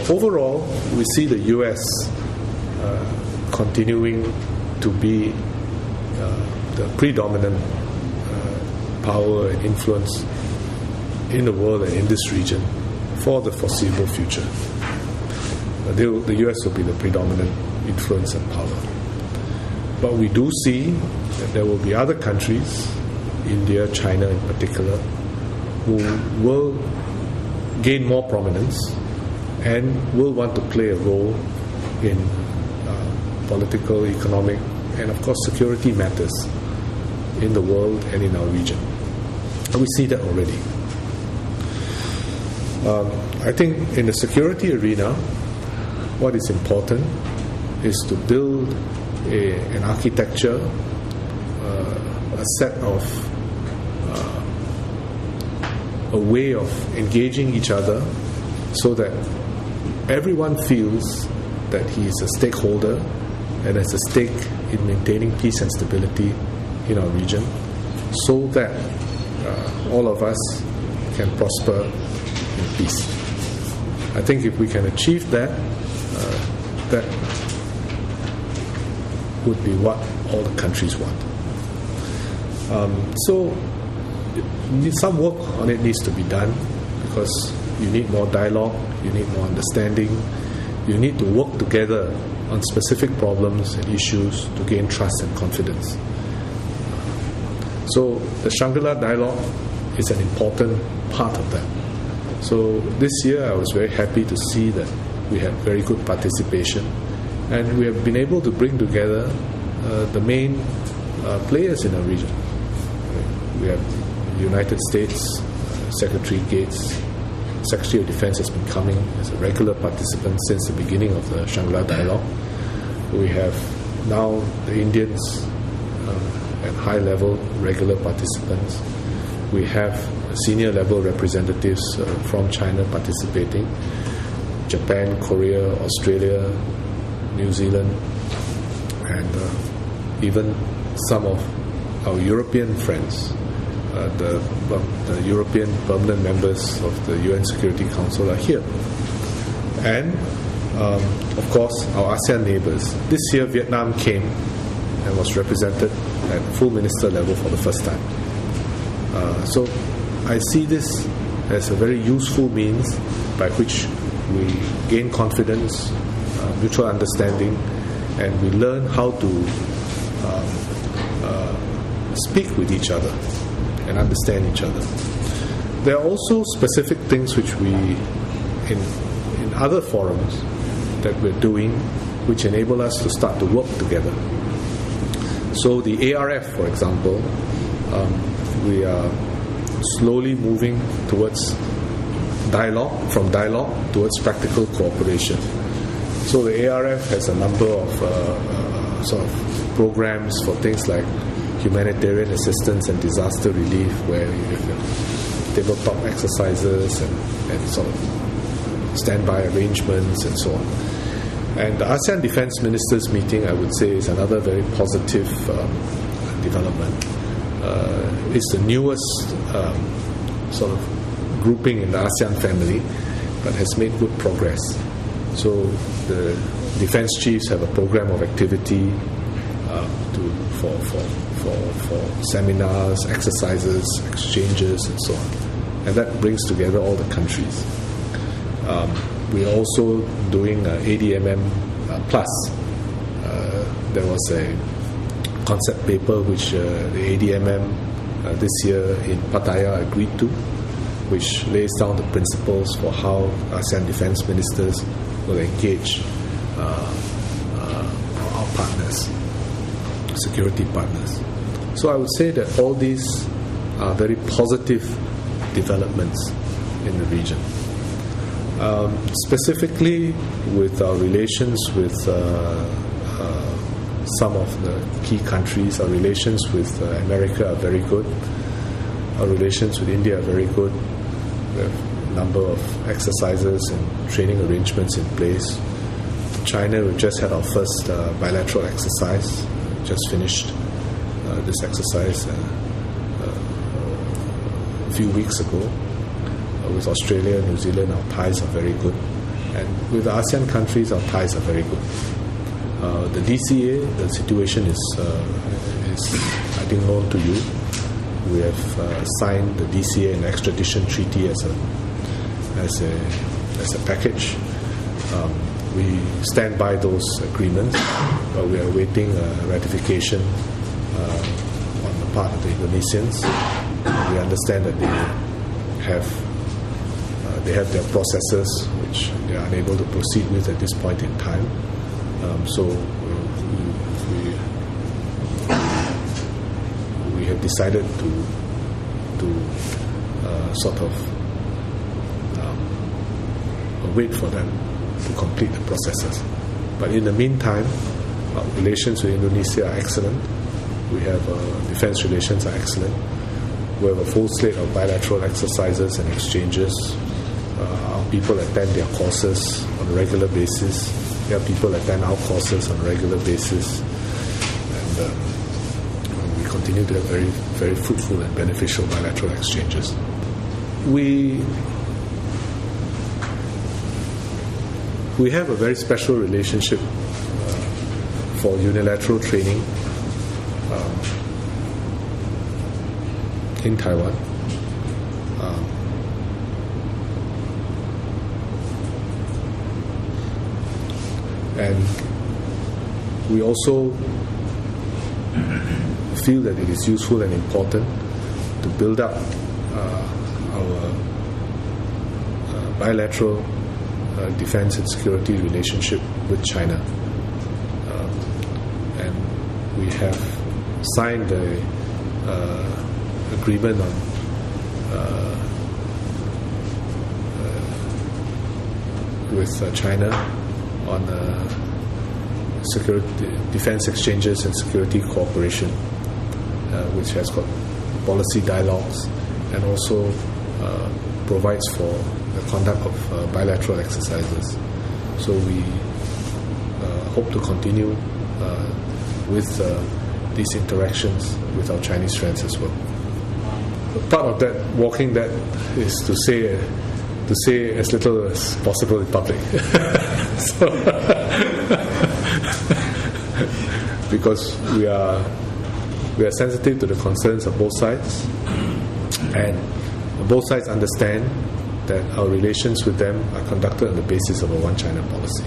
overall, we see the US continuing to be the predominant power and influence in the world and in this region for the foreseeable future. The US will be the predominant influence and power. But we do see that there will be other countries, India, China in particular, who will gain more prominence and will want to play a role in political, economic, and of course security matters in the world and in our region. And we see that already. I think in the security arena, what is important is to build an architecture, a set of a way of engaging each other so that everyone feels that he is a stakeholder and has a stake in maintaining peace and stability in our region, so that all of us can prosper in peace. I think if we can achieve that, that would be what all the countries want. So some work on it needs to be done, because you need more dialogue, you need more understanding, you need to work together on specific problems and issues to gain trust and confidence. So the Shangri-La Dialogue is an important part of that. So this year I was very happy to see that we had very good participation, and we have been able to bring together the main players in our region. We have the United States, Secretary Gates, Secretary of Defence has been coming as a regular participant since the beginning of the Shangri-La Dialogue. We have now the Indians at high level regular participants. We have senior level representatives from China participating, Japan, Korea, Australia, New Zealand, and even some of our European friends. The European permanent members of the UN Security Council are here. And, of course, our ASEAN neighbors. This year, Vietnam came and was represented at full minister level for the first time. So I see this as a very useful means by which we gain confidence, mutual understanding, and we learn how to speak with each other and understand each other. There are also specific things which we, in other forums that we're doing, which enable us to start to work together. So the ARF, for example, we are slowly moving towards dialogue, from dialogue towards practical cooperation. So the ARF has a number of sort of programs for things like humanitarian assistance and disaster relief, where you have tabletop exercises and sort of standby arrangements and so on. And the ASEAN Defence Ministers meeting, I would say, is another very positive development. It's the newest sort of grouping in the ASEAN family, but has made good progress. So the defence chiefs have a program of activity for seminars, exercises, exchanges, and so on. And that brings together all the countries. We're also doing ADMM Plus. There was a concept paper which the ADMM this year in Pattaya agreed to, which lays down the principles for how ASEAN defence ministers will engage our partners, security partners. So I would say that all these are very positive developments in the region. Specifically with our relations with some of the key countries, our relations with America are very good. Our relations with India are very good. We have a number of exercises and training arrangements in place. China, we've just had our first bilateral exercise, just finished this exercise a few weeks ago. With Australia and New Zealand, our ties are very good. And with the ASEAN countries, our ties are very good. The DCA, the situation is I think known to you. We have signed the DCA and extradition treaty as a package. We stand by those agreements, but we are awaiting ratification on the part of the Indonesians. We understand that they have their processes which they are unable to proceed with at this point in time. So we have decided to sort of wait for them to complete the processes. But in the meantime, our relations with Indonesia are excellent. We have defense relations are excellent. We have a full slate of bilateral exercises and exchanges. Our people attend their courses on a regular basis. Their people attend our courses on a regular basis. And we continue to have very, very fruitful and beneficial bilateral exchanges. We have a very special relationship for unilateral training in Taiwan. And we also feel that it is useful and important to build up our bilateral defense and security relationship with China. And we have signed the agreement on with China on security, defense exchanges and security cooperation, which has got policy dialogues and also provides for the conduct of bilateral exercises. So we hope to continue with these interactions with our Chinese friends as well. Part of that, walking that, is to say as little as possible in public. Because we are sensitive to the concerns of both sides, and both sides understand that our relations with them are conducted on the basis of a one China policy.